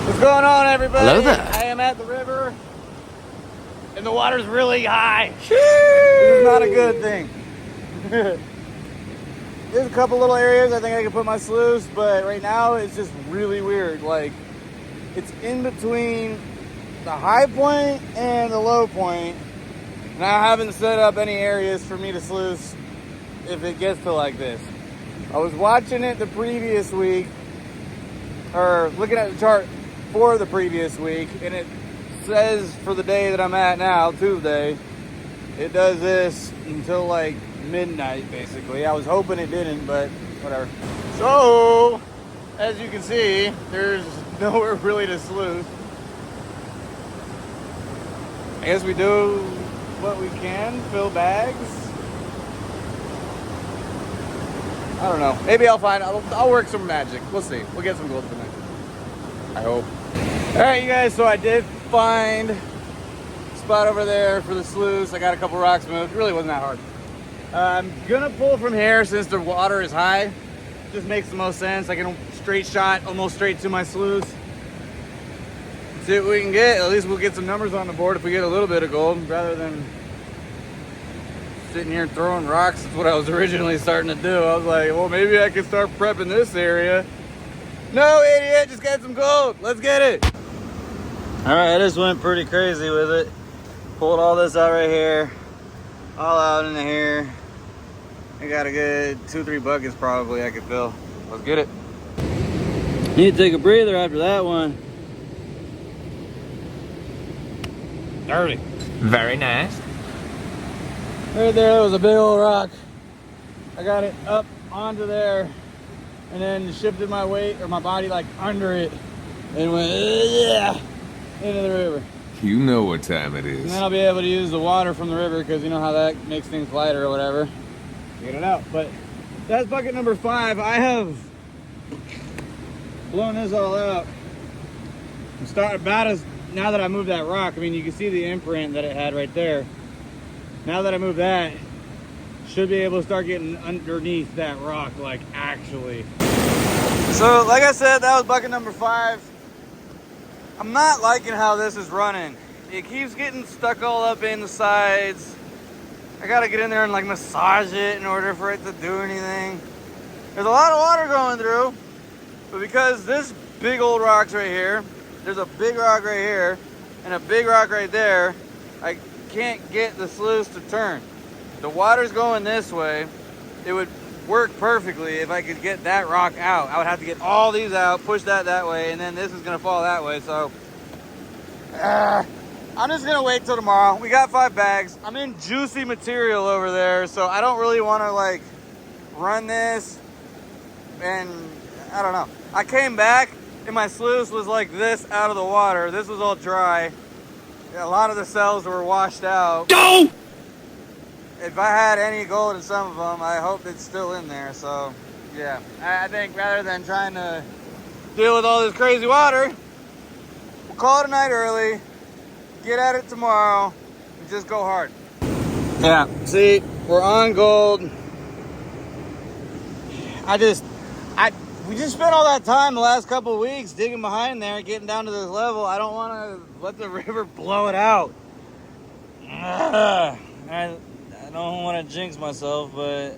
What's going on, everybody? Hello there. I am at the river, and the water's really high. This is not a good thing. There's a couple little areas I think I can put my sluice, but right now it's just really weird. Like, it's in between the high point and the low point, and I haven't set up any areas for me to sluice if it gets to like this. I was watching it the previous week, or looking at the chart for the previous week, and it says for the day that I'm at now, Tuesday, it does this until like midnight basically. I was hoping it didn't, but whatever. So as you can see, there's nowhere really to sluice. I guess we do what we can, fill bags. I don't know, maybe I'll work some magic. We'll see. We'll get some gold tonight, I hope. All right, you guys, so I did find a spot over there for the sluice. I got a couple rocks moved. It really wasn't that hard. I'm gonna pull from here since the water is high. Just makes the most sense. I can straight shot almost straight to my sluice. See what we can get. At least we'll get some numbers on the board if we get a little bit of gold, rather than sitting here throwing rocks. That's what I was originally starting to do. I was like, well, maybe I could start prepping this area. No, idiot, just got some gold. Let's get it. All right, I just went pretty crazy with it. Pulled all this out right here, all out into here. I got a good 2-3 buckets probably I could fill. Let's get it. Need to take a breather after that one. Dirty. Very nice. Right there was a big old rock. I got it up onto there and then shifted my weight or my body like under it and went into the river. You know what time it is. And then I'll be able to use the water from the river because you know how that makes things lighter or whatever. Get it out. But that's bucket number 5. I have blown this all out. Now that I moved that rock, I mean, you can see the imprint that it had right there. Now that I moved that, should be able to start getting underneath that rock, like actually. So, like I said, that was bucket number 5. I'm not liking how this is running. It keeps getting stuck all up in the sides. I gotta get in there and like massage it in order for it to do anything. There's a lot of water going through, but because this big old rock's right here, there's a big rock right here, and a big rock right there, I can't get the sluice to turn. The water's going this way. It would work perfectly if I could get that rock out. I would have to get all these out, push that way, and then this is gonna fall that way. So I'm just gonna wait till tomorrow. We got 5 bags. I'm in juicy material over there, so I don't really want to like run this. And I don't know. I came back and my sluice was like this out of the water. This was all dry. A lot of the cells were washed out. Go! If I had any gold in some of them, I hope it's still in there. So, yeah. I think rather than trying to deal with all this crazy water, we'll call it a night early, get at it tomorrow, and just go hard. Yeah, see, we're on gold. We just spent all that time the last couple of weeks digging behind there, getting down to this level. I don't want to let the river blow it out. I don't want to jinx myself, but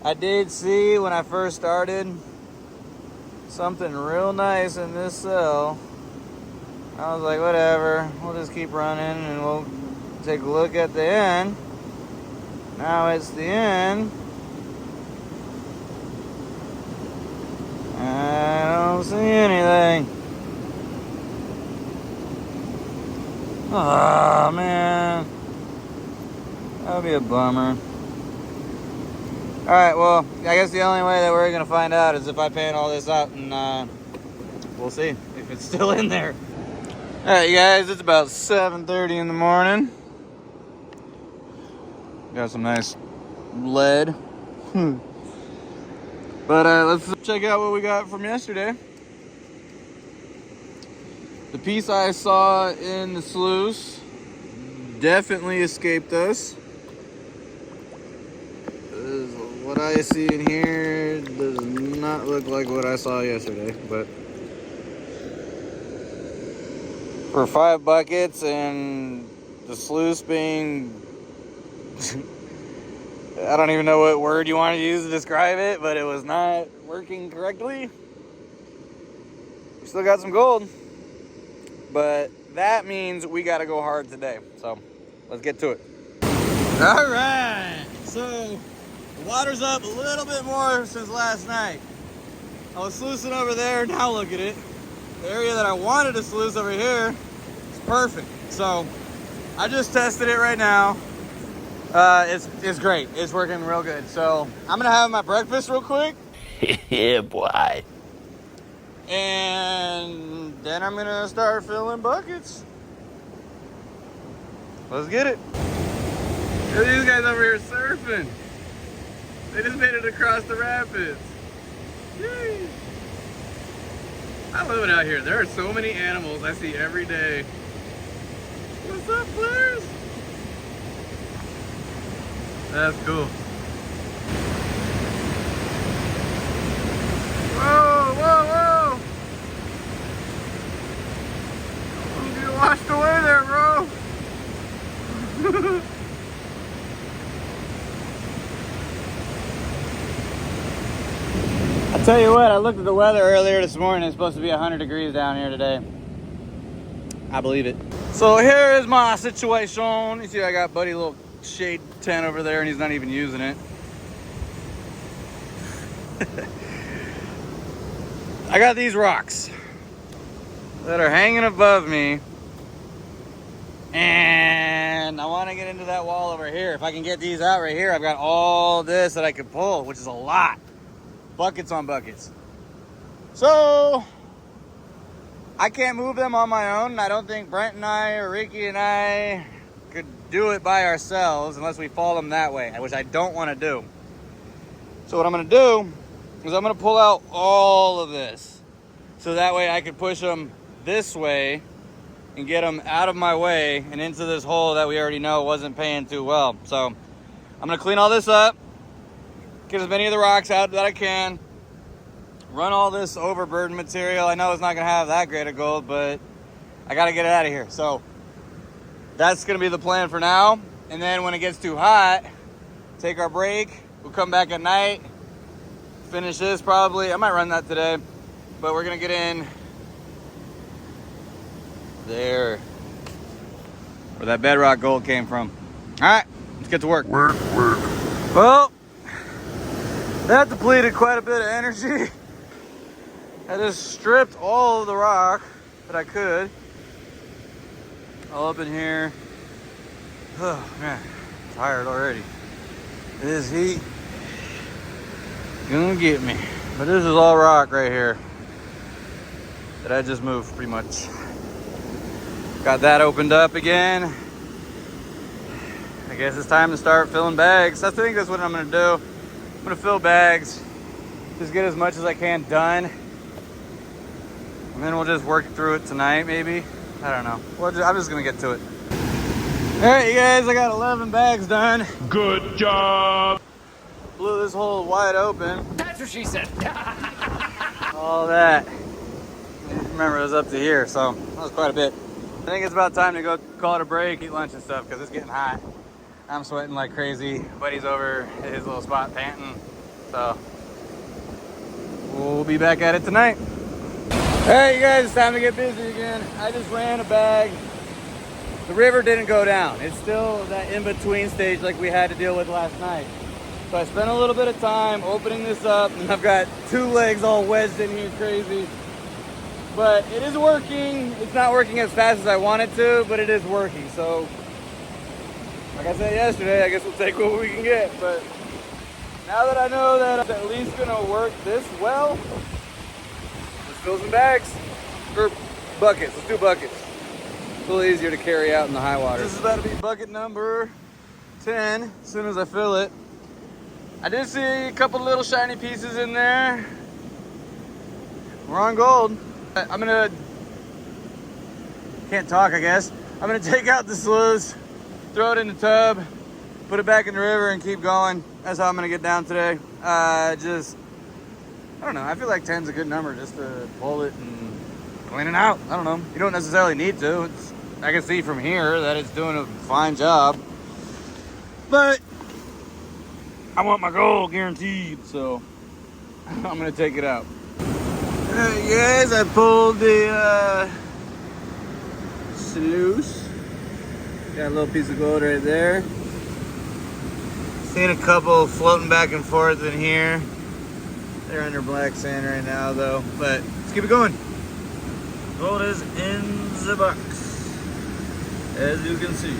I did see when I first started something real nice in this cell. I was like, whatever, we'll just keep running and we'll take a look at the end. Now it's the end. I don't see anything. Oh man, that would be a bummer. Alright, well, I guess the only way that we're gonna find out is if I pan all this out, and we'll see if it's still in there. Alright, you guys, it's about 7:30 in the morning. Got some nice lead. But let's check out what we got from yesterday. The piece I saw in the sluice definitely escaped us. What I see in here does not look like what I saw yesterday, but for 5 buckets, and the sluice being I don't even know what word you want to use to describe it, but it was not working correctly. We still got some gold, but that means we got to go hard today. So let's get to it. All right, so the water's up a little bit more since last night. I was sluicing over there, now look at it. The area that I wanted to sluice over here is perfect. So I just tested it right now. It's great. It's working real good. So I'm gonna have my breakfast real quick. Yeah, boy. And then I'm gonna start filling buckets. Let's get it. Look at these guys over here surfing. They just made it across the rapids. Yay. I love it out here. There are so many animals I see every day. What's up, players? That's cool. Whoa, whoa, whoa! Don't get washed away there, bro. I tell you what, I looked at the weather earlier this morning. It's supposed to be 100 degrees down here today. I believe it. So here is my situation. You see I got Buddy little shade tent over there and he's not even using it. I got these rocks that are hanging above me, and I want to get into that wall over here. If I can get these out right here, I've got all this that I could pull, which is a lot. Buckets on buckets. So I can't move them on my own. I don't think Brent and I or Ricky and I could do it by ourselves unless we fall them that way, which I don't want to do. So what I'm going to do is I'm going to pull out all of this so that way I could push them this way and get them out of my way and into this hole that we already know wasn't paying too well. So I'm going to clean all this up, get as many of the rocks out that I can, run all this overburden material. I know it's not going to have that great of gold, but I got to get it out of here. So that's going to be the plan for now. And then when it gets too hot, take our break. We'll come back at night, finish this probably. I might run that today, but we're going to get in there where that bedrock gold came from. All right, let's get to work. Well, that depleted quite a bit of energy. I just stripped all of the rock that I could. All up in here. Oh man, I'm tired already. This heat gonna get me. But this is all rock right here that I just moved pretty much. Got that opened up again. I guess it's time to start filling bags. I think that's what I'm gonna do. I'm gonna fill bags, just get as much as I can done. And then we'll just work through it tonight, maybe. I don't know. I'm just gonna get to it. All right, you guys, I got 11 bags done. Good job. Blew this hole wide open. That's what she said. All that. Remember, it was up to here, so that was quite a bit. I think it's about time to go call it a break, eat lunch and stuff, because it's getting hot. I'm sweating like crazy. Buddy's over at his little spot panting. So we'll be back at it tonight. All right, you guys, it's time to get busy again. I just ran a bag. The river didn't go down. It's still that in-between stage like we had to deal with last night. So I spent a little bit of time opening this up, and I've got 2 legs all wedged in here crazy. But it is working. It's not working as fast as I want it to, but it is working. So, like I said yesterday, I guess we'll take what we can get. But now that I know that it's at least gonna work this well, let's fill some bags. Or buckets, let's do buckets. It's a little easier to carry out in the high water. This is about to be bucket number 10 as soon as I fill it. I did see a couple little shiny pieces in there. We're on gold. I'm gonna, can't talk I guess. I'm gonna take out the sluice, throw it in the tub, put it back in the river and keep going. That's how I'm gonna get down today. I don't know, I feel like 10's a good number just to pull it and cleaning out. I don't know. You don't necessarily need to. I can see from here that it's doing a fine job. But I want my gold guaranteed, so I'm gonna take it out. Alright guys, I pulled the sluice. Got a little piece of gold right there. Seen a couple floating back and forth in here. They're under black sand right now though, but let's keep it going. Gold is in the box, as you can see.